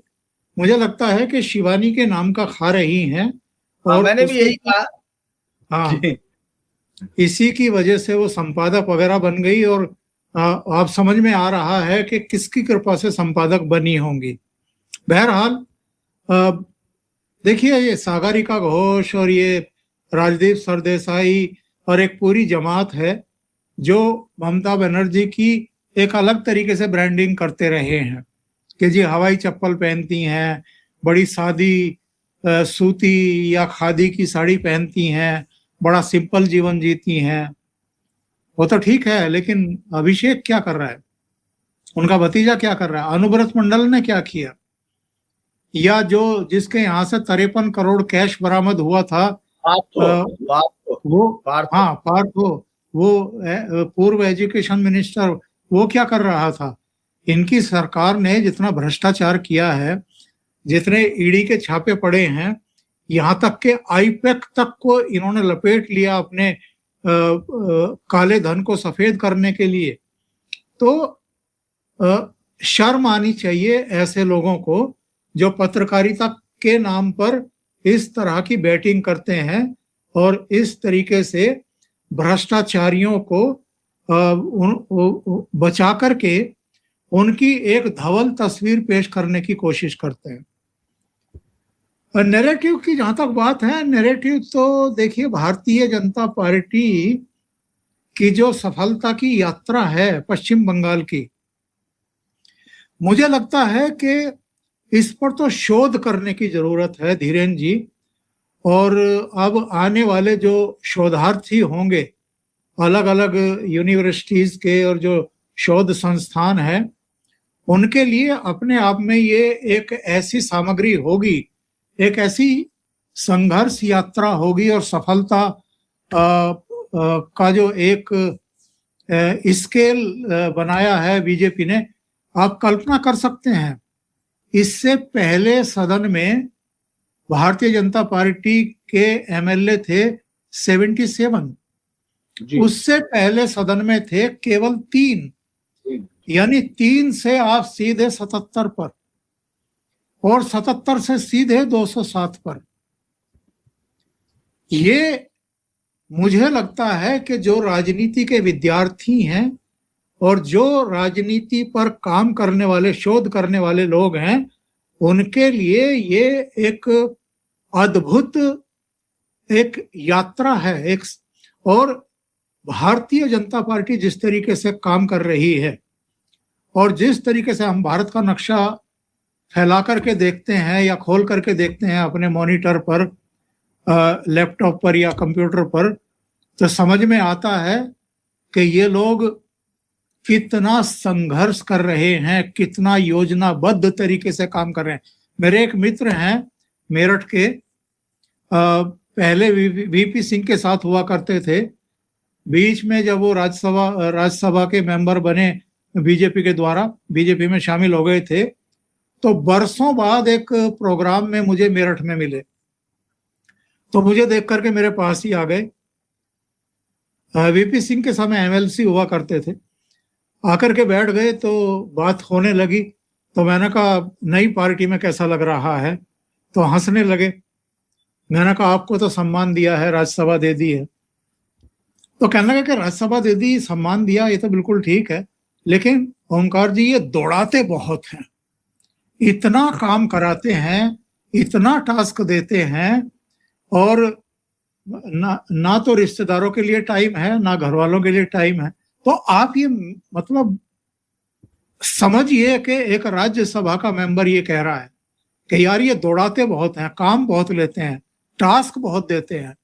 मुझे लगता है कि शिवानी के नाम का खा रही हैं। और मैंने भी यही कहा। हाँ, इसी की वजह से वो संपादक वगैरह बन गई, और आप समझ में आ रहा है कि किसकी कृपा से संपादक बनी होंगी। बहरहाल देखिए, ये सागरिका घोष और ये राजदीप सरदेसाई और एक पूरी जमात है जो ममता बनर्जी की एक अलग तरीके से ब्रांडिंग करते रहे हैं कि जी हवाई चप्पल पहनती हैं, बड़ी सादी सूती या खादी की साड़ी पहनती हैं, बड़ा सिंपल जीवन जीती हैं। वो तो ठीक है, लेकिन अभिषेक क्या कर रहा है, उनका भतीजा क्या कर रहा है, अनुव्रत मंडल ने क्या किया, या जो जिसके यहाँ से 53 करोड़ कैश बरामद हुआ था, वो पूर्व एजुकेशन मिनिस्टर, वो क्या कर रहा था। इनकी सरकार ने जितना भ्रष्टाचार किया है, जितने ईडी के छापे पड़े हैं, यहाँ तक के आईपैक तक को इन्होंने लपेट लिया अपने काले धन को सफेद करने के लिए। तो शर्म आनी चाहिए ऐसे लोगों को जो पत्रकारिता के नाम पर इस तरह की बैटिंग करते हैं और इस तरीके से भ्रष्टाचारियों को बचा करके उनकी एक धवल तस्वीर पेश करने की कोशिश करते हैं। नैरेटिव की जहां तक बात है, नैरेटिव तो देखिए, भारतीय जनता पार्टी की जो सफलता की यात्रा है पश्चिम बंगाल की, मुझे लगता है कि इस पर तो शोध करने की जरूरत है धीरेन्द्र जी। और अब आने वाले जो शोधार्थी होंगे अलग अलग यूनिवर्सिटीज के और जो शोध संस्थान हैं, उनके लिए अपने आप में ये एक ऐसी सामग्री होगी, एक ऐसी संघर्ष यात्रा होगी और सफलता का जो एक स्केल बनाया है बीजेपी ने। आप कल्पना कर सकते हैं, इससे पहले सदन में भारतीय जनता पार्टी के एमएलए थे 77, उससे पहले सदन में थे केवल 3, यानी 3 से आप सीधे 77 पर, और 77 से सीधे 207 पर। ये मुझे लगता है कि जो राजनीति के विद्यार्थी हैं और जो राजनीति पर काम करने वाले, शोध करने वाले लोग हैं, उनके लिए ये एक अद्भुत एक यात्रा है। एक और भारतीय जनता पार्टी जिस तरीके से काम कर रही है और जिस तरीके से हम भारत का नक्शा फैला करके देखते हैं या खोल करके देखते हैं अपने मॉनिटर पर, लैपटॉप पर या कंप्यूटर पर, तो समझ में आता है कि ये लोग कितना संघर्ष कर रहे हैं, कितना योजनाबद्ध तरीके से काम कर रहे हैं। मेरे एक मित्र हैं मेरठ के, पहले वीपी सिंह के साथ हुआ करते थे, बीच में जब वो राज्यसभा के मेंबर बने बीजेपी के द्वारा, बीजेपी में शामिल हो गए थे, तो बरसों बाद एक प्रोग्राम में मुझे मेरठ में मिले, तो मुझे देख करके मेरे पास ही आ गए। वीपी सिंह के समय एमएलसी हुआ करते थे, आकर के बैठ गए तो बात होने लगी। तो मैंने कहा नई पार्टी में कैसा लग रहा है, तो हंसने लगे। मैंने कहा आपको तो सम्मान दिया है, राज्यसभा दे दी है। तो कहने लगा कि राज्यसभा दे दी, सम्मान दिया, ये तो बिल्कुल ठीक है, लेकिन ओंकार जी ये दौड़ाते बहुत हैं, इतना काम कराते हैं, इतना टास्क देते हैं, और ना तो रिश्तेदारों के लिए टाइम है, ना घर वालों के लिए टाइम है। तो आप ये मतलब समझिए कि एक राज्यसभा का मेंबर ये कह रहा है कि यार ये दौड़ाते बहुत हैं, काम बहुत लेते हैं, टास्क बहुत देते हैं।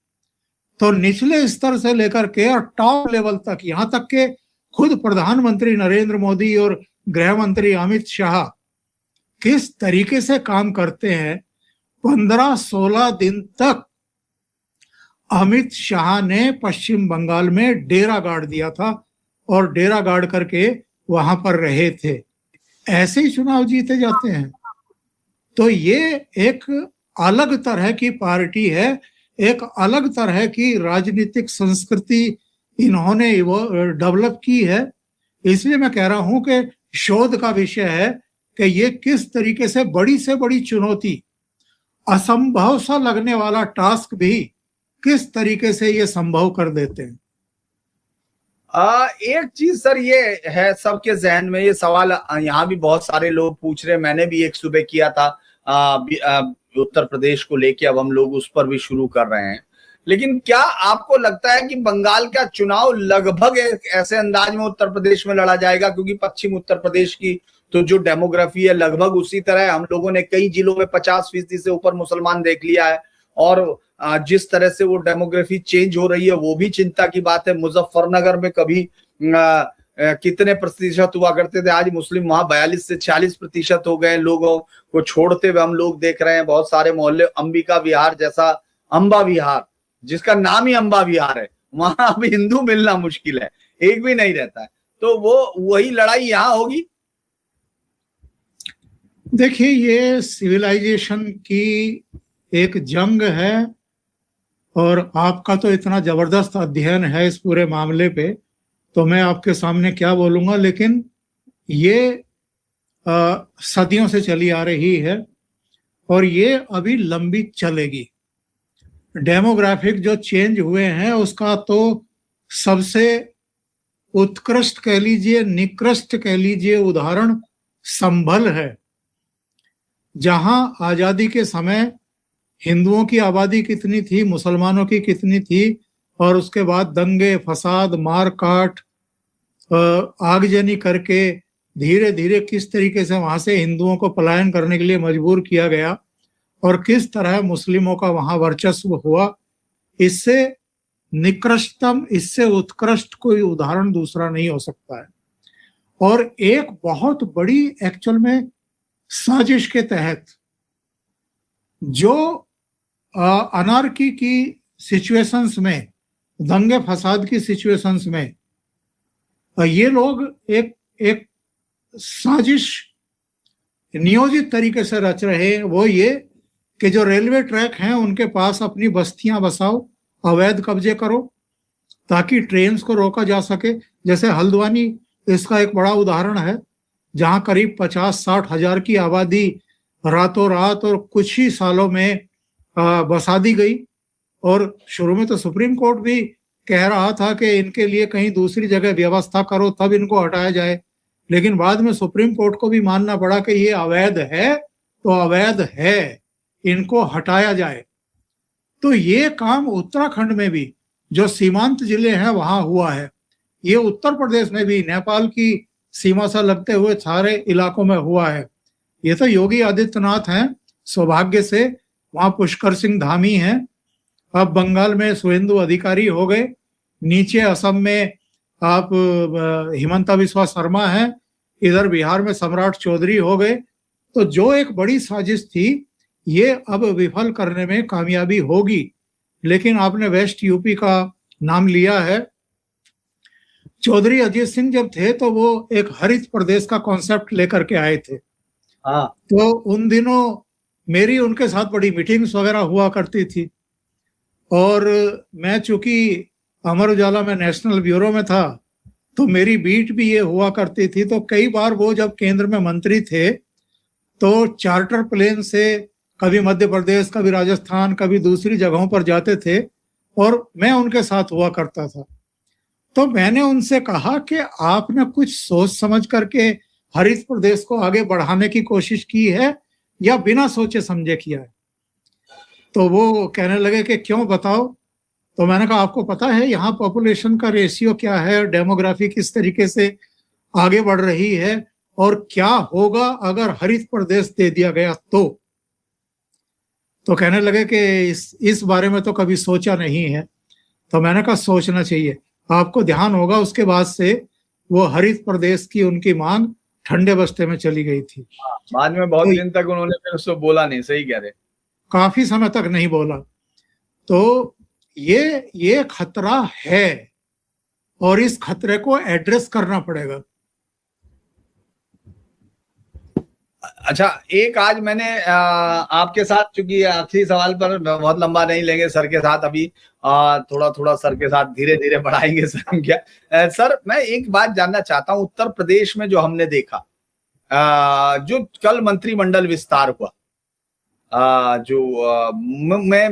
तो निचले स्तर से लेकर के और टॉप लेवल तक, यहां तक के खुद प्रधानमंत्री नरेंद्र मोदी और गृह मंत्री अमित शाह किस तरीके से काम करते हैं। 15-16 दिन तक अमित शाह ने पश्चिम बंगाल में डेरा गाड़ दिया था और डेरा गाड़ करके वहां पर रहे थे। ऐसे ही चुनाव जीते जाते हैं। तो ये एक अलग तरह की पार्टी है, एक अलग तरह की राजनीतिक संस्कृति इन्होंने डेवलप की है। इसलिए मैं कह रहा हूं कि शोध का विषय है कि ये किस तरीके से बड़ी चुनौती, असंभव सा लगने वाला टास्क भी किस तरीके से ये संभव कर देते हैं। एक चीज सर ये है सबके जहन में, ये सवाल यहाँ भी बहुत सारे लोग पूछ रहे हैं, मैंने भी एक सुबह किया था उत्तर प्रदेश को लेके, अब हम लोग उस पर भी शुरू कर रहे हैं। लेकिन क्या आपको लगता है कि बंगाल का चुनाव लगभग ऐसे अंदाज में उत्तर प्रदेश में लड़ा जाएगा? क्योंकि पश्चिम उत्तर प्रदेश की तो जो डेमोग्राफी है लगभग उसी तरह है। हम लोगों ने कई जिलों में 50% से ऊपर मुसलमान देख लिया है, और जिस तरह से वो डेमोग्राफी चेंज हो रही है वो भी चिंता की बात है। मुजफ्फरनगर में कभी कितने प्रतिशत हुआ करते थे, आज मुस्लिम वहां 42 से 40% हो गए। लोगों को छोड़ते हुए हम लोग देख रहे हैं बहुत सारे मोहल्ले। अंबिका विहार जैसा, अंबा विहार जिसका नाम ही अंबा विहार है, वहां अब हिंदू मिलना मुश्किल है, एक भी नहीं रहता है। तो वो वही लड़ाई यहाँ होगी। देखिए, ये सिविलाइजेशन की एक जंग है, और आपका तो इतना जबरदस्त अध्ययन है इस पूरे मामले पे, तो मैं आपके सामने क्या बोलूंगा। लेकिन ये सदियों से चली आ रही है और ये अभी लंबी चलेगी। डेमोग्राफिक जो चेंज हुए हैं उसका तो सबसे उत्कृष्ट कह लीजिए, निकृष्ट कह लीजिए उदाहरण संभल है। जहां आजादी के समय हिंदुओं की आबादी कितनी थी, मुसलमानों की कितनी थी, और उसके बाद दंगे फसाद मारकाट आगजनी करके धीरे धीरे किस तरीके से वहां से हिंदुओं को पलायन करने के लिए मजबूर किया गया, और किस तरह मुस्लिमों का वहां वर्चस्व हुआ। इससे निकृष्टतम, इससे उत्कृष्ट कोई उदाहरण दूसरा नहीं हो सकता है। और एक बहुत बड़ी एक्चुअल में साजिश के तहत जो अनार्की की सिचुएशंस में, दंगे फसाद की सिचुएशंस में ये लोग एक साजिश नियोजित तरीके से रच रहे हैं। वो ये कि जो रेलवे ट्रैक हैं उनके पास अपनी बस्तियां बसाओ, अवैध कब्जे करो ताकि ट्रेन्स को रोका जा सके। जैसे हल्द्वानी इसका एक बड़ा उदाहरण है, जहां करीब 50-60 हजार की आबादी रातों रात और कुछ ही सालों में बसा दी गई। और शुरू में तो सुप्रीम कोर्ट भी कह रहा था कि इनके लिए कहीं दूसरी जगह व्यवस्था करो तब इनको हटाया जाए, लेकिन बाद में सुप्रीम कोर्ट को भी मानना पड़ा कि ये अवैध है तो अवैध है, इनको हटाया जाए। तो ये काम उत्तराखंड में भी जो सीमांत जिले हैं वहां हुआ है, ये उत्तर प्रदेश में भी नेपाल की सीमा से लगते हुए सारे इलाकों में हुआ है। ये तो योगी आदित्यनाथ हैं, सौभाग्य से वहां पुष्कर सिंह धामी हैं, अब बंगाल में सुवेंदु अधिकारी हो गए, नीचे असम में आप हिमंता बिस्वा शर्मा हैं, इधर बिहार में सम्राट चौधरी हो गए। तो जो एक बड़ी साजिश थी ये अब विफल करने में कामयाबी होगी। लेकिन आपने वेस्ट यूपी का नाम लिया है। चौधरी अजीत सिंह जब थे तो वो एक हरित प्रदेश का कॉन्सेप्ट लेकर के आए थे। तो उन दिनों मेरी उनके साथ बड़ी मीटिंग्स वगैरह हुआ करती थी, और मैं चूंकि अमर उजाला में नेशनल ब्यूरो में था तो मेरी बीट भी ये हुआ करती थी। तो कई बार वो जब केंद्र में मंत्री थे तो चार्टर प्लेन से कभी मध्य प्रदेश, कभी राजस्थान, कभी दूसरी जगहों पर जाते थे और मैं उनके साथ हुआ करता था। तो मैंने उनसे कहा कि आपने कुछ सोच समझ करके हरित प्रदेश को आगे बढ़ाने की कोशिश की है या बिना सोचे समझे किया है? तो वो कहने लगे कि क्यों, बताओ। तो मैंने कहा आपको पता है यहाँ पॉपुलेशन का रेशियो क्या है, डेमोग्राफी किस तरीके से आगे बढ़ रही है, और क्या होगा अगर हरित प्रदेश दे दिया गया तो कहने लगे कि इस बारे में तो कभी सोचा नहीं है। तो मैंने कहा सोचना चाहिए। आपको ध्यान होगा उसके बाद से वो हरित प्रदेश की उनकी मांग ठंडे बस्ते में चली गई थी। बाद में बहुत दिन तक उन्होंने फिर उसको बोला नहीं, सही कह रहे, काफी समय तक नहीं बोला। तो ये खतरा है और इस खतरे को एड्रेस करना पड़ेगा। अच्छा, एक आज मैंने आपके साथ, चूंकि आखिरी सवाल पर बहुत लंबा नहीं लेंगे सर के साथ, अभी थोड़ा थोड़ा सर के साथ धीरे धीरे बढ़ाएंगे संख्या। सर मैं एक बात जानना चाहता हूं, उत्तर प्रदेश में जो हमने देखा, जो कल मंत्रिमंडल विस्तार हुआ,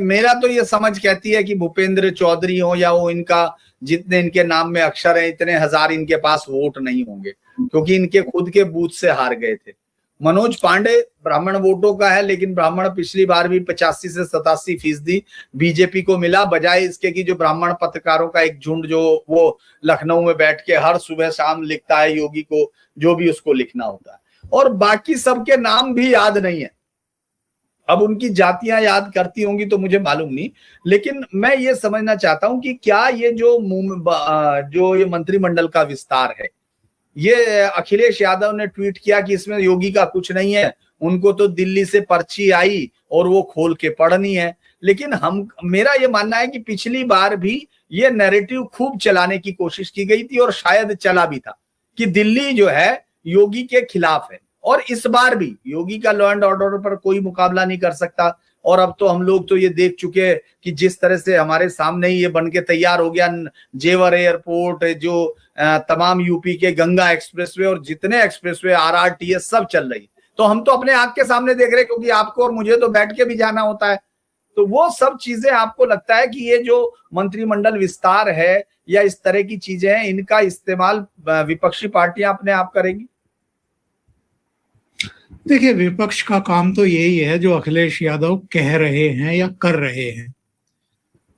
मेरा तो ये समझ कहती है कि भूपेंद्र चौधरी हो या वो, इनका जितने इनके नाम में अक्षर है इतने हजार इनके पास वोट नहीं होंगे, क्योंकि इनके खुद के बूथ से हार गए थे। मनोज पांडे ब्राह्मण वोटों का है, लेकिन ब्राह्मण पिछली बार भी 85 से 87% बीजेपी को मिला, बजाय इसके कि जो ब्राह्मण पत्रकारों का एक झुंड जो वो लखनऊ में बैठ के हर सुबह शाम लिखता है योगी को जो भी उसको लिखना होता है, और बाकी सबके नाम भी याद नहीं है। अब उनकी जातियां याद करती होंगी तो मुझे मालूम नहीं, लेकिन मैं ये समझना चाहता हूं कि क्या ये जो ये मंत्रिमंडल का विस्तार है, ये अखिलेश यादव ने ट्वीट किया कि इसमें योगी का कुछ नहीं है, उनको तो दिल्ली से पर्ची आई और वो खोल के पढ़नी है। लेकिन मेरा ये मानना है कि पिछली बार भी ये नैरेटिव खूब चलाने की कोशिश की गई थी और शायद चला भी था कि दिल्ली जो है योगी के खिलाफ है, और इस बार भी योगी का लॉ एंड ऑर्डर पर कोई मुकाबला नहीं कर सकता। और अब तो हम लोग तो ये देख चुके कि जिस तरह से हमारे सामने ही ये बन के तैयार हो गया जेवर एयरपोर्ट, जो तमाम यूपी के गंगा एक्सप्रेसवे और जितने एक्सप्रेसवे आरआरटीएस सब चल रही, तो हम तो अपने आंख के सामने देख रहे, क्योंकि आपको और मुझे तो बैठ के भी जाना होता है। तो वो सब चीजें आपको लगता है कि ये जो मंत्रिमंडल विस्तार है या इस तरह की चीजें हैं, इनका इस्तेमाल विपक्षी पार्टियां अपने आप करेंगी? देखिए, विपक्ष का काम तो यही है जो अखिलेश यादव कह रहे हैं या कर रहे हैं,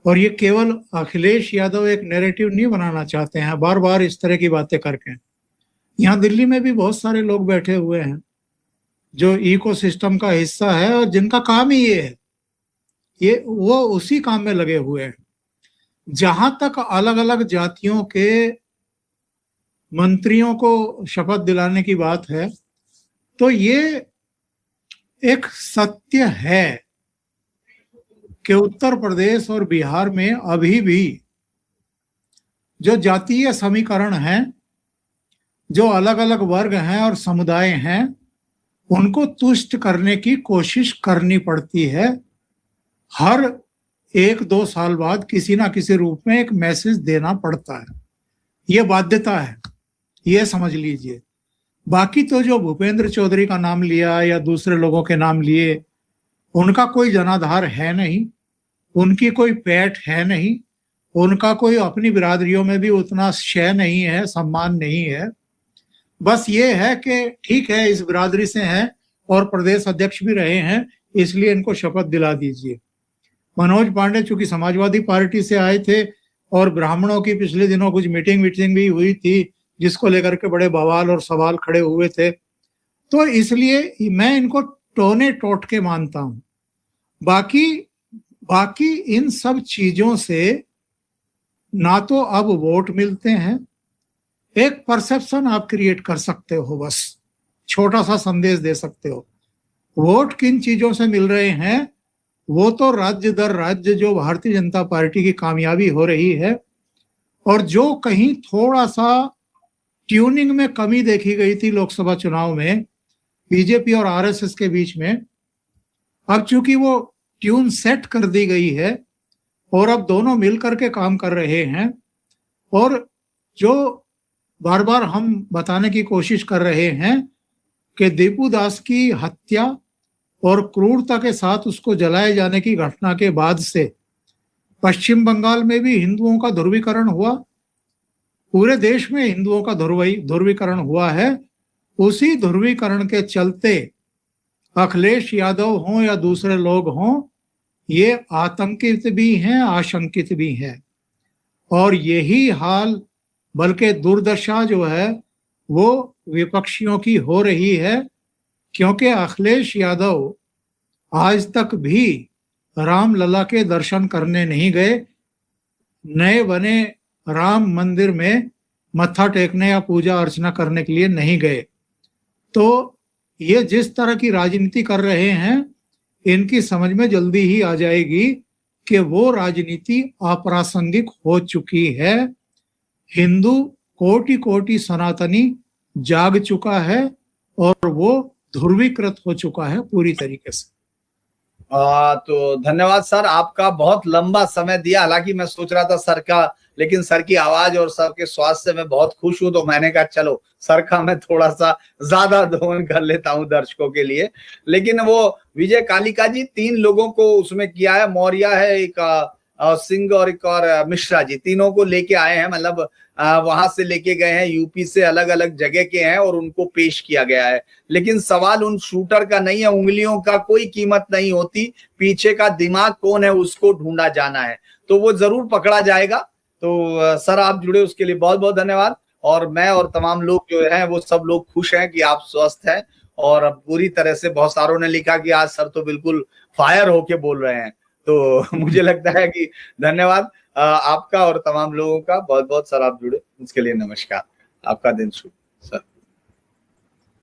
और ये केवल अखिलेश यादव एक नैरेटिव नहीं बनाना चाहते हैं बार बार इस तरह की बातें करके। यहाँ दिल्ली में भी बहुत सारे लोग बैठे हुए हैं जो इकोसिस्टम का हिस्सा है और जिनका काम ही ये है, ये वो उसी काम में लगे हुए हैं। जहां तक अलग अलग जातियों के मंत्रियों को शपथ दिलाने की बात है, तो ये एक सत्य है कि उत्तर प्रदेश और बिहार में अभी भी जो जातीय समीकरण हैं, जो अलग अलग वर्ग हैं और समुदाय हैं, उनको तुष्ट करने की कोशिश करनी पड़ती है। हर 1-2 साल बाद किसी ना किसी रूप में एक मैसेज देना पड़ता है, ये बाध्यता है, ये समझ लीजिए। बाकी तो जो भूपेंद्र चौधरी का नाम लिया या दूसरे लोगों के नाम लिए, उनका कोई जनाधार है नहीं, उनकी कोई पैठ है नहीं, उनका कोई अपनी बिरादरियों में भी उतना शय नहीं है, सम्मान नहीं है। बस ये है कि ठीक है इस बिरादरी से हैं और प्रदेश अध्यक्ष भी रहे हैं, इसलिए इनको शपथ दिला दीजिए। मनोज पांडे चूंकि समाजवादी पार्टी से आए थे और ब्राह्मणों की पिछले दिनों कुछ मीटिंग भी हुई थी जिसको लेकर के बड़े बवाल और सवाल खड़े हुए थे, तो इसलिए मैं इनको टोने टोटके मानता हूं। बाकी इन सब चीजों से ना तो अब वोट मिलते हैं, एक परसेप्शन आप क्रिएट कर सकते हो, बस छोटा सा संदेश दे सकते हो। वोट किन चीजों से मिल रहे हैं, वो तो राज्य दर राज्य जो भारतीय जनता पार्टी की कामयाबी हो रही है, और जो कहीं थोड़ा सा ट्यूनिंग में कमी देखी गई थी लोकसभा चुनाव में बीजेपी और आरएसएस के बीच में, अब चूंकि वो ट्यून सेट कर दी गई है और अब दोनों मिलकर के काम कर रहे हैं। और जो बार बार हम बताने की कोशिश कर रहे हैं कि दीपू दास की हत्या और क्रूरता के साथ उसको जलाए जाने की घटना के बाद से पश्चिम बंगाल में भी हिंदुओं का ध्रुवीकरण हुआ, पूरे देश में हिंदुओं का ध्रुवीकरण हुआ है। उसी ध्रुवीकरण के चलते अखिलेश यादव हों या दूसरे लोग हों, ये आतंकित भी हैं, आशंकित भी हैं। और यही हाल, बल्कि दुर्दशा जो है वो विपक्षियों की हो रही है, क्योंकि अखिलेश यादव आज तक भी रामलला के दर्शन करने नहीं गए, नए बने राम मंदिर में मत्था टेकने या पूजा अर्चना करने के लिए नहीं गए। तो ये जिस तरह की राजनीति कर रहे हैं, इनकी समझ में जल्दी ही आ जाएगी कि वो राजनीति अप्रासंगिक हो चुकी है। हिंदू कोटि कोटि सनातनी जाग चुका है और वो ध्रुवीकृत हो चुका है पूरी तरीके से। तो धन्यवाद सर, आपका बहुत लंबा समय दिया। हालांकि मैं सोच रहा था सर का, लेकिन सर की आवाज और सर के स्वास्थ्य से मैं बहुत खुश हूं, तो मैंने कहा चलो सर का मैं थोड़ा सा ज्यादा दोहन कर लेता हूं दर्शकों के लिए। लेकिन वो विजय कालिका जी 3 लोगों को उसमें किया है, मौर्य है, एक सिंह और एक और मिश्रा जी, तीनों को लेके आए हैं। मतलब वहां से लेके गए हैं, यूपी से अलग अलग जगह के हैं और उनको पेश किया गया है। लेकिन सवाल उन शूटर का नहीं है, उंगलियों का कोई कीमत नहीं होती, पीछे का दिमाग कौन है उसको ढूंढा जाना है, तो वो जरूर पकड़ा जाएगा। तो सर आप जुड़े उसके लिए बहुत बहुत धन्यवाद। और मैं और तमाम लोग जो हैं वो सब लोग खुश हैं कि आप स्वस्थ हैं, और पूरी तरह से बहुत सारों ने लिखा कि आज सर तो बिल्कुल फायर होके बोल रहे हैं। तो मुझे लगता है कि धन्यवाद आपका और तमाम लोगों का बहुत बहुत। सर आप जुड़े उसके लिए नमस्कार, आपका दिन शुभ सर।